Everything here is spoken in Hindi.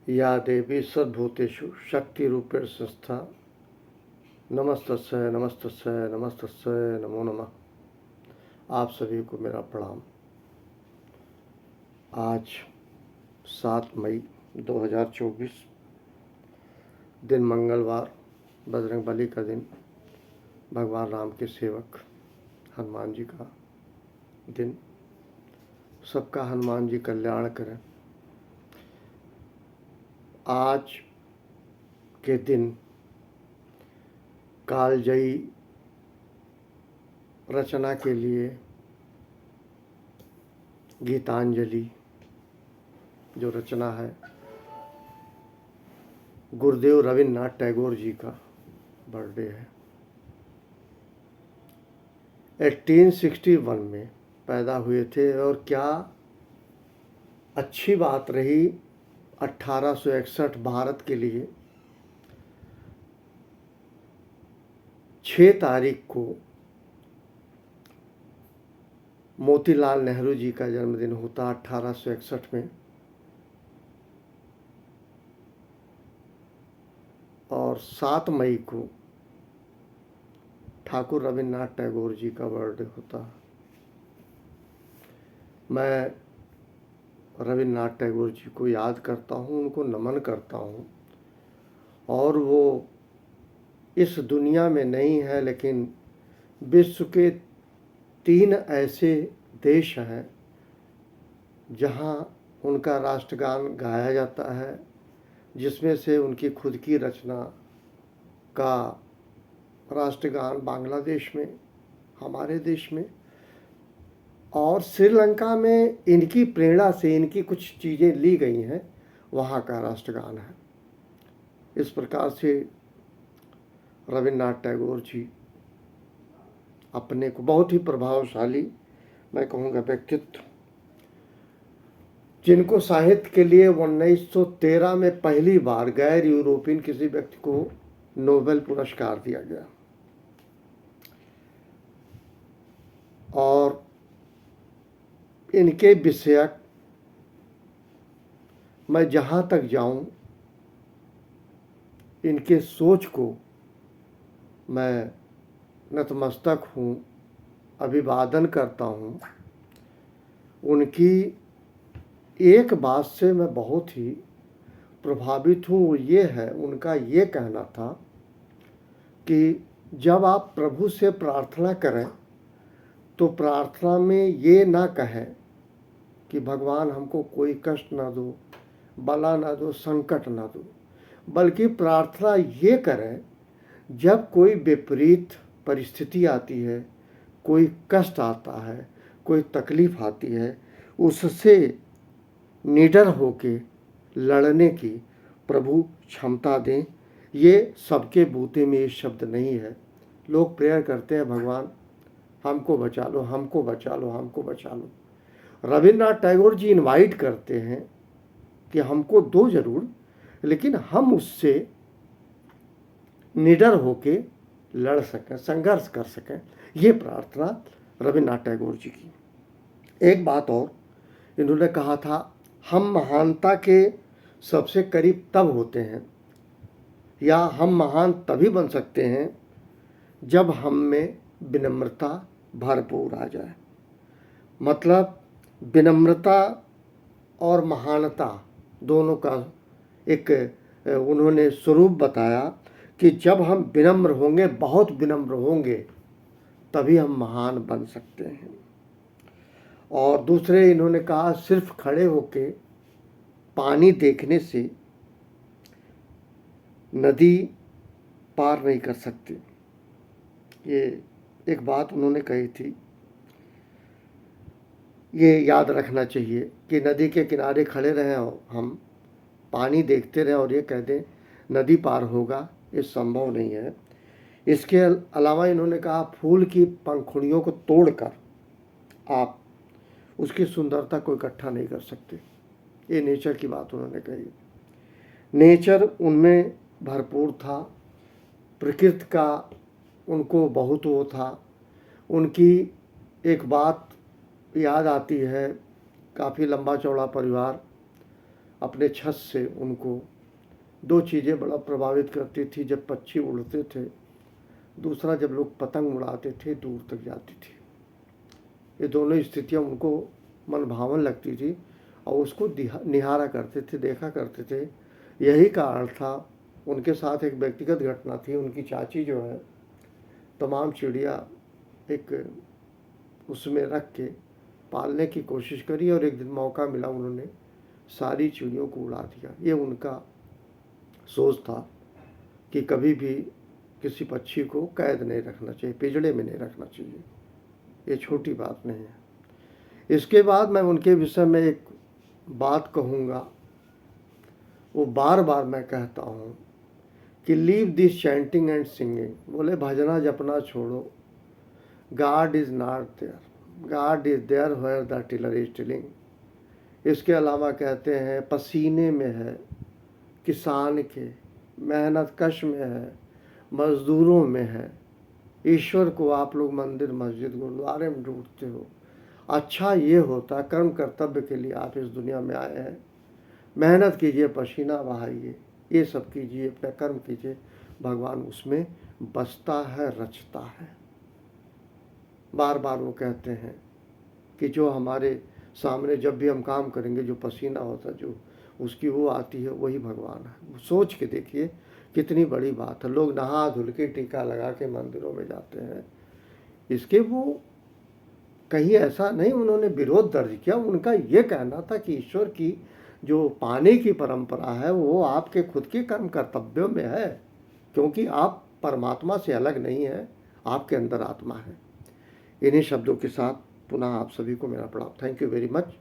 या देवी सद्भूतेषु शक्तिरूपेण संस्था नमस्तस्यै नमस्तस्यै नमस्तस्यै नमो नमः। आप सभी को मेरा प्रणाम। आज 7 मई 2024 दिन मंगलवार, बजरंगबली का दिन, भगवान राम के सेवक हनुमान जी का दिन। सबका हनुमान जी कल्याण करें। आज के दिन कालजयी रचना के लिए गीतांजलि जो रचना है, गुरुदेव रविन्द्रनाथ टैगोर जी का बर्थडे है। 1861 में पैदा हुए थे और क्या अच्छी बात रही 1861 भारत के लिए। 6 तारीख को मोतीलाल नेहरू जी का जन्मदिन होता 1861 में, और 7 मई को ठाकुर रविन्द्रनाथ टैगोर जी का बर्थडे होता। मैं रविन्द्रनाथ टैगोर जी को याद करता हूँ, उनको नमन करता हूँ। और वो इस दुनिया में नहीं है, लेकिन विश्व के 3 ऐसे देश हैं जहाँ उनका राष्ट्रगान गाया जाता है, जिसमें से उनकी खुद की रचना का राष्ट्रगान बांग्लादेश में, हमारे देश में और श्रीलंका में इनकी प्रेरणा से इनकी कुछ चीज़ें ली गई हैं, वहाँ का राष्ट्रगान है। इस प्रकार से रविन्द्रनाथ टैगोर जी अपने को बहुत ही प्रभावशाली, मैं कहूँगा, व्यक्तित्व, जिनको साहित्य के लिए 1913 में पहली बार गैर यूरोपियन किसी व्यक्ति को नोबेल पुरस्कार दिया गया। और इनके विषयक मैं जहाँ तक जाऊँ, इनके सोच को मैं नतमस्तक हूँ, अभिवादन करता हूँ। उनकी एक बात से मैं बहुत ही प्रभावित हूँ, वो ये है, उनका ये कहना था कि जब आप प्रभु से प्रार्थना करें तो प्रार्थना में ये ना कहें कि भगवान हमको कोई कष्ट ना दो, बला ना दो, संकट ना दो, बल्कि प्रार्थना ये करें जब कोई विपरीत परिस्थिति आती है, कोई कष्ट आता है, कोई तकलीफ आती है, उससे निडर होके लड़ने की प्रभु क्षमता दें। ये सबके बूते में ये शब्द नहीं है। लोग प्रेयर करते हैं, भगवान हमको बचा लो, हमको बचा लो, हमको बचा लो। रविन्द्रनाथ टैगोर जी इनवाइट करते हैं कि हमको दो जरूर, लेकिन हम उससे निडर होके लड़ सकें, संघर्ष कर सकें। ये प्रार्थना रविन्द्रनाथ टैगोर जी की। एक बात और इन्होंने कहा था, हम महानता के सबसे करीब तब होते हैं, या हम महान तभी बन सकते हैं जब हम में विनम्रता भरपूर आ जाए। मतलब विनम्रता और महानता दोनों का एक उन्होंने स्वरूप बताया कि जब हम विनम्र होंगे, बहुत विनम्र होंगे, तभी हम महान बन सकते हैं। और दूसरे इन्होंने कहा, सिर्फ खड़े होके पानी देखने से नदी पार नहीं कर सकते। ये एक बात उन्होंने कही थी, ये याद रखना चाहिए कि नदी के किनारे खड़े रहें और हम पानी देखते रहें और ये कह दें नदी पार होगा, ये संभव नहीं है। इसके अलावा इन्होंने कहा, फूल की पंखुड़ियों को तोड़कर आप उसकी सुंदरता को इकट्ठा नहीं कर सकते। ये नेचर की बात उन्होंने कही। नेचर उनमें भरपूर था, प्रकृति का उनको बहुत वो था। उनकी एक बात याद आती है, काफ़ी लंबा चौड़ा परिवार, अपने छत से उनको दो चीज़ें बड़ा प्रभावित करती थी, जब पक्षी उड़ते थे, दूसरा जब लोग पतंग उड़ाते थे दूर तक जाती थी। ये दोनों स्थितियाँ उनको मन भावन लगती थी और उसको निहारा करते थे, देखा करते थे। यही कारण था। उनके साथ एक व्यक्तिगत घटना थी। उनकी चाची जो है तमाम चिड़िया एक उसमें रख के पालने की कोशिश करी और एक दिन मौका मिला, उन्होंने सारी चिड़ियों को उड़ा दिया। ये उनका सोच था कि कभी भी किसी पक्षी को कैद नहीं रखना चाहिए, पिंजड़े में नहीं रखना चाहिए। ये छोटी बात नहीं है। इसके बाद मैं उनके विषय में एक बात कहूँगा, वो बार बार मैं कहता हूँ कि leave this chanting and singing. बोले भजना जपना छोड़ो, God is not there, God is there where the tiller is tilling. इसके अलावा कहते हैं पसीने में है किसान के, मेहनत कश में है, मजदूरों में है। ईश्वर को आप लोग मंदिर मस्जिद गुरुद्वारे में ढूंढते हो। अच्छा ये होता, कर्म कर्तव्य के लिए आप इस दुनिया में आए हैं। मेहनत कीजिए, पसीना बहाइए, ये सब कीजिए, अपना कर्म कीजिए, भगवान उसमें बसता है, रचता है। बार बार वो कहते हैं कि जो हमारे सामने जब भी हम काम करेंगे जो पसीना होता है, जो उसकी वो आती है, वही भगवान है। सोच के देखिए कितनी बड़ी बात है। लोग नहा धुल के टीका लगा के मंदिरों में जाते हैं। इसके वो कहीं ऐसा नहीं उन्होंने विरोध दर्ज किया। उनका ये कहना था कि ईश्वर की जो पाने की परंपरा है वो आपके खुद के कर्म कर्तव्यों में है, क्योंकि आप परमात्मा से अलग नहीं है, आपके अंदर आत्मा है। इन्हीं शब्दों के साथ पुनः आप सभी को मेरा प्रणाम। Thank you very much.